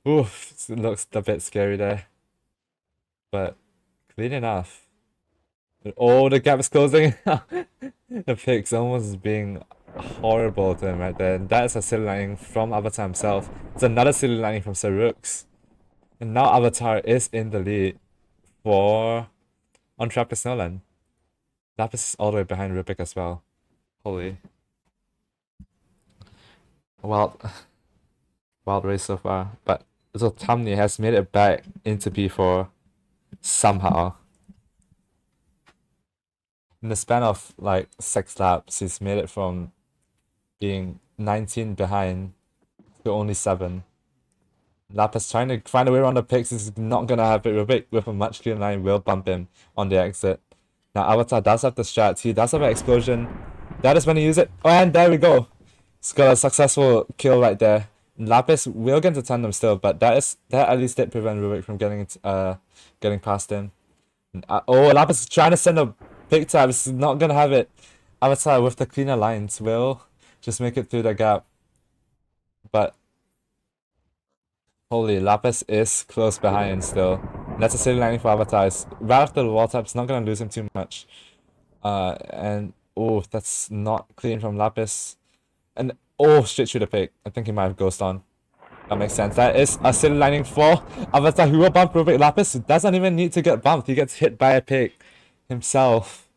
Oof, it looks a bit scary there. But clean enough. Oh, the gap is closing. The picks almost being horrible to him right there. And that is a Silly Lightning from Avatar himself. It's another Silly Lightning from Sarux. And now Avatar is in the lead for on track to Snowland. Lapis is all the way behind Rubik as well. Holy. wild, wild race so far. But so Tamni has made it back into P4 somehow. In the span of like 6 laps, he's made it from being 19 behind to only 7. Lapis trying to find a way around the picks. He's not gonna have it. Rubik with a much cleaner line will bump him on the exit. Now Avatar does have the strat. He does have an explosion. That is when he use it. Oh, and there we go. He's got a successful kill right there. Lapis will get into tandem still, but that at least did prevent Rubik from getting past him. Oh, Lapis is trying to send a big tap. He's not gonna have it. Avatar with the cleaner lines will just make it through the gap. But holy, Lapis is close behind still. That's a silly landing for Avatar. Right after the wall tap, it's not gonna lose him too much. And oh, that's not clean from Lapis. And oh, straight through the pick. I think he might have ghost on. That makes sense. That is a silly landing for Avatar, who will bump Rubik. Lapis doesn't even need to get bumped. He gets hit by a pick himself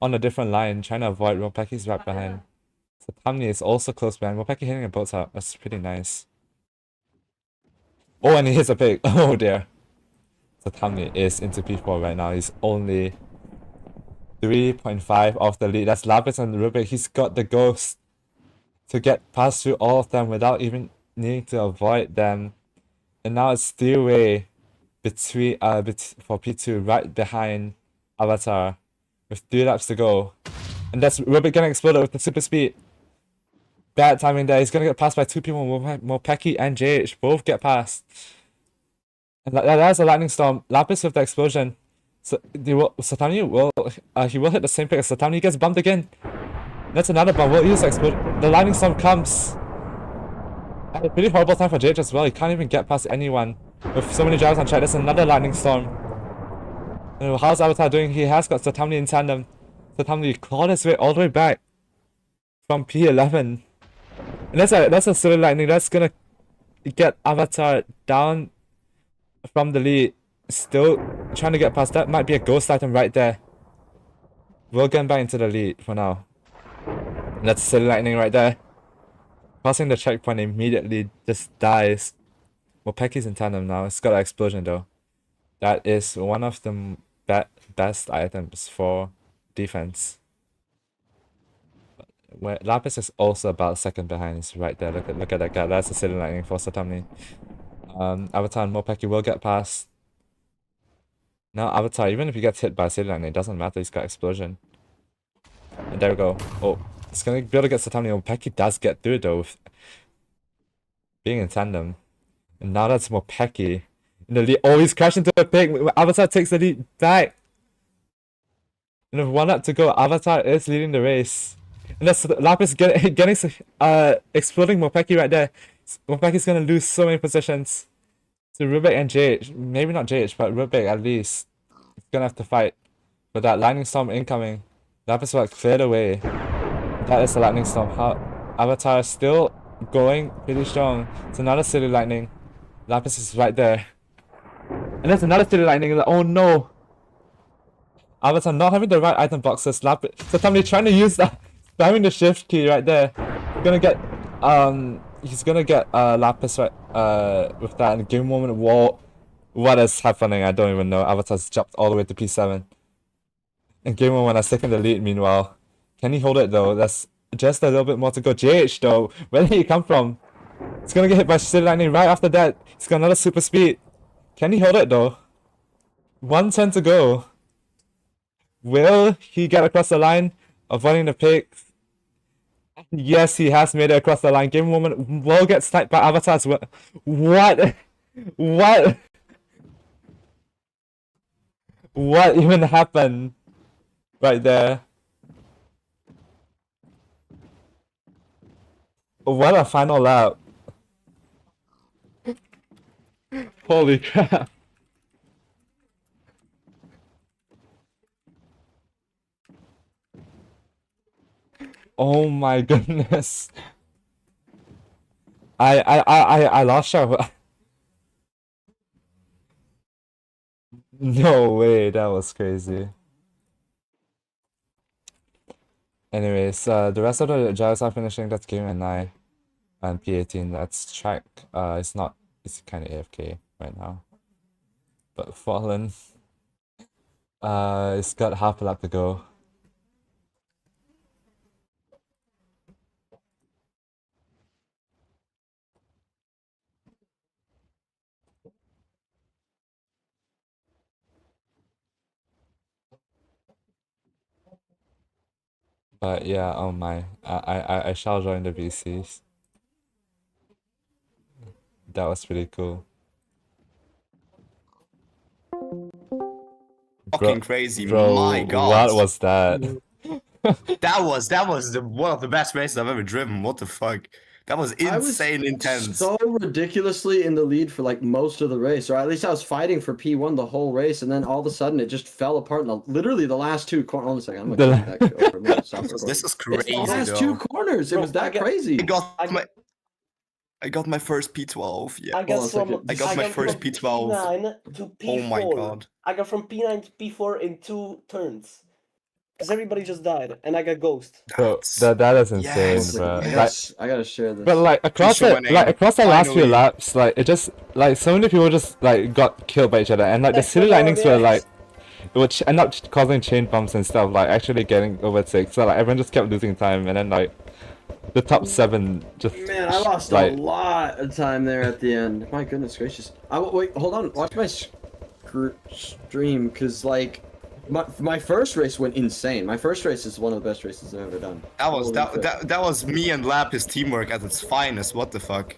on a different line, trying to avoid Mopeki's right behind. So Tamni is also close behind. Mopeki hitting a boat out. That's pretty nice. Oh, and he hits a pick. Oh dear. So Tamni is into P4 right now. He's only 3.5 off the lead. That's Lapis and Rubik. He's got the ghost to get past through all of them without even needing to avoid them. And now it's 3-way between for P2 right behind Avatar with 3 laps to go. And that's Rubik getting exploded with the super speed. Bad timing there. He's gonna get passed by 2 people. Mopeki and JH both get past. And that's a lightning storm. Lapis with the explosion. So Satani will he will hit the same pick as Satani. He gets bumped again. That's another bump. Will use explosion. The lightning storm comes at a pretty horrible time for JH as well. He can't even get past anyone with so many drivers on track. That's another lightning storm. And how's Avatar doing? He has got Satani in tandem. Satani clawed his way all the way back from P11. And that's a silly lightning. That's gonna get Avatar down from the lead. Still trying to get past. That might be a ghost item right there. We'll get back into the lead for now. And that's silly lightning right there. Crossing the checkpoint immediately just dies. Mopeki's in tandem now. It's got an explosion though. That is one of the best items for defense. Where Lapis is also about second behind. He's right there. Look at that guy. That's a silly lightning for Satamni. Avatar and Mopeki will get past. Now Avatar, even if he gets hit by silly lightning, it doesn't matter. He's got explosion. And there we go. Oh, he's gonna be able to get Satamni. Mopeki does get through though, with being in tandem. And now that's Mopeki in the lead. Oh, he's crashed into a pig. Avatar takes the lead back. And with 1 lap to go, Avatar is leading the race. And that's Lapis getting exploding Mopeki right there. Mopeki's gonna lose so many positions to Rubik and JH. Maybe not JH, but Rubik at least. He's gonna have to fight. But that lightning storm incoming. Lapis will cleared away. That is the lightning storm. Avatar is still going pretty strong. It's another silly lightning. Lapis is right there. And there's another silly lightning. Oh no! Avatar not having the right item boxes. Lapis. So somebody trying to use that. Spamming the shift key right there. He's gonna get Lapis right with that and game moment. Whoa, what is happening? I don't even know. Avatar's jumped all the way to P7. And game moment has taken the lead meanwhile. Can he hold it though? That's just a little bit more to go. JH though, where did he come from? He's gonna get hit by silly lightning right after that. He's got another super speed. Can he hold it though? 1 turn to go. Will he get across the line, avoiding the pick? Yes, he has made it across the line. Game moment will get sniped by Avatar as well. What? What? What even happened right there? What a final lap. Holy crap. Oh my goodness. I lost track. No way, that was crazy. Anyways, the rest of the gyros are finishing. That's game and 9. And P18, that's track. It's not. It's kind of AFK right now. But Fallen, it's got half a lap to go. But yeah, oh my, I shall join the VCs. That was pretty cool. Fucking crazy, bro, my god. what was that? That was one of the best races I've ever driven. What the fuck? That was insane intense. So ridiculously in the lead for like most of the race, or at least I was fighting for P1 the whole race, and then all of a sudden it just fell apart in literally the last two corners. Hold on a second, I'm gonna take that over. This is crazy. It's the last two corners. It was that crazy. I got my first P12. Yeah. I got my first P12. P9 to P4. Oh my god. I got from P9 to P4 in 2 turns. Because everybody just died, and I got ghost. Bro, that is insane, Yes. bro. I gotta share this. But like across the last few laps, like it just like so many people just like got killed by each other, and like the silly lightnings were like, which end up causing chain bumps and stuff, like actually getting overtaken. So like everyone just kept losing time, and then like the top 7 just. Man, I lost a lot of time there at the end. My goodness gracious. Wait, hold on. Watch my stream, cause like. My first race went insane. My first race is one of the best races I've ever done. That was me and Lapis teamwork at its finest. What the fuck?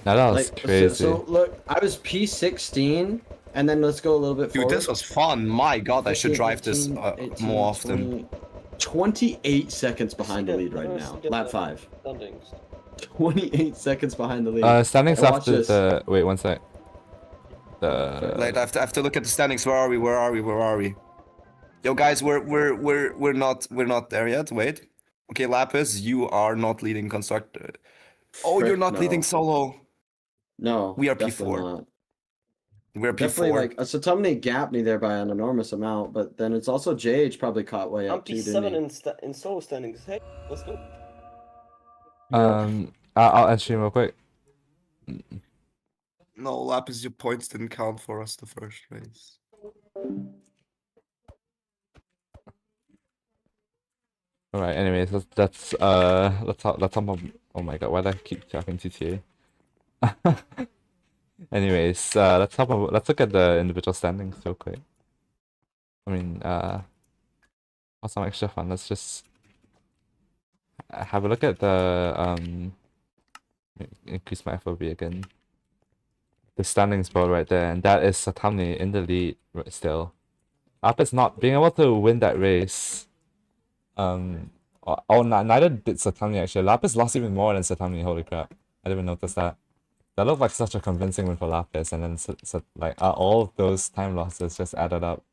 That was crazy. So look, I was P16, and then let's go a little bit forward. Dude, this was fun. My god, I should drive this 18, more often. 28 seconds behind the lead right now. Lap 5. 28 seconds behind the lead. Standings after the. Wait, one sec. Like I have to look at the standings. Where are we? Yo guys, we're not there yet. Wait. Okay, Lapis, you are not leading constructor. Oh, you're not leading solo. No. We are P4. Not. We're P4. Definitely like Satumni gapped me there by an enormous amount, but then it's also JH probably caught way up too. I'm P7 in solo standings. Hey, let's go. I'll end stream real quick. No, Lapis, your points didn't count for us the first race. Alright, anyways, let's talk about. Oh my god, why do I keep talking TTA? Anyways, let's look at the individual standings real quick. I mean, for some extra fun, let's just have a look at the increase my FOB again. The standings board right there, and that is Satamni in the lead still. Lapis not being able to win that race. Neither did Satamni actually. Lapis lost even more than Satamni. Holy crap! I didn't even notice that. That looked like such a convincing win for Lapis, and then like all of those time losses just added up.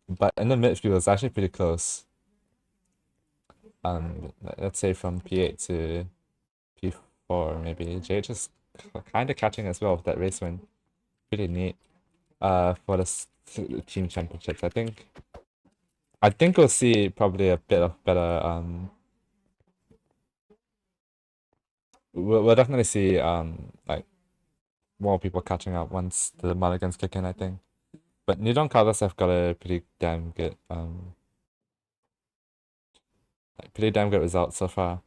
But in the midfield, it's actually pretty close. Let's say from P8 to P4 maybe. JH is kind of catching as well with that race win. Pretty neat. For the team championships, I think we'll see probably a bit of better. We'll definitely see like more people catching up once the mulligans kick in, I think. But Nidon Carlos have got a pretty damn good result so far.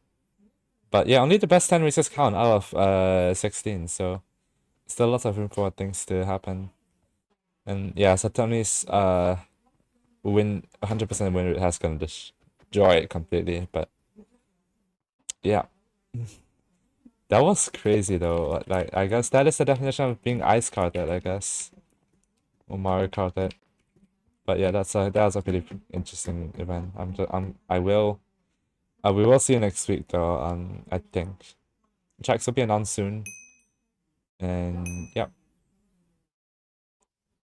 But yeah, only the best 10 races count out of 16, so still lots of room for things to happen. And yeah, Saturni's 100% win rate has gonna destroy it completely, but yeah. That was crazy though. Like I guess that is the definition of being ice carded, I guess. Or Mario carded. But yeah, that was a pretty interesting event. We will see you next week though, I think. Tracks will be announced soon. And yeah.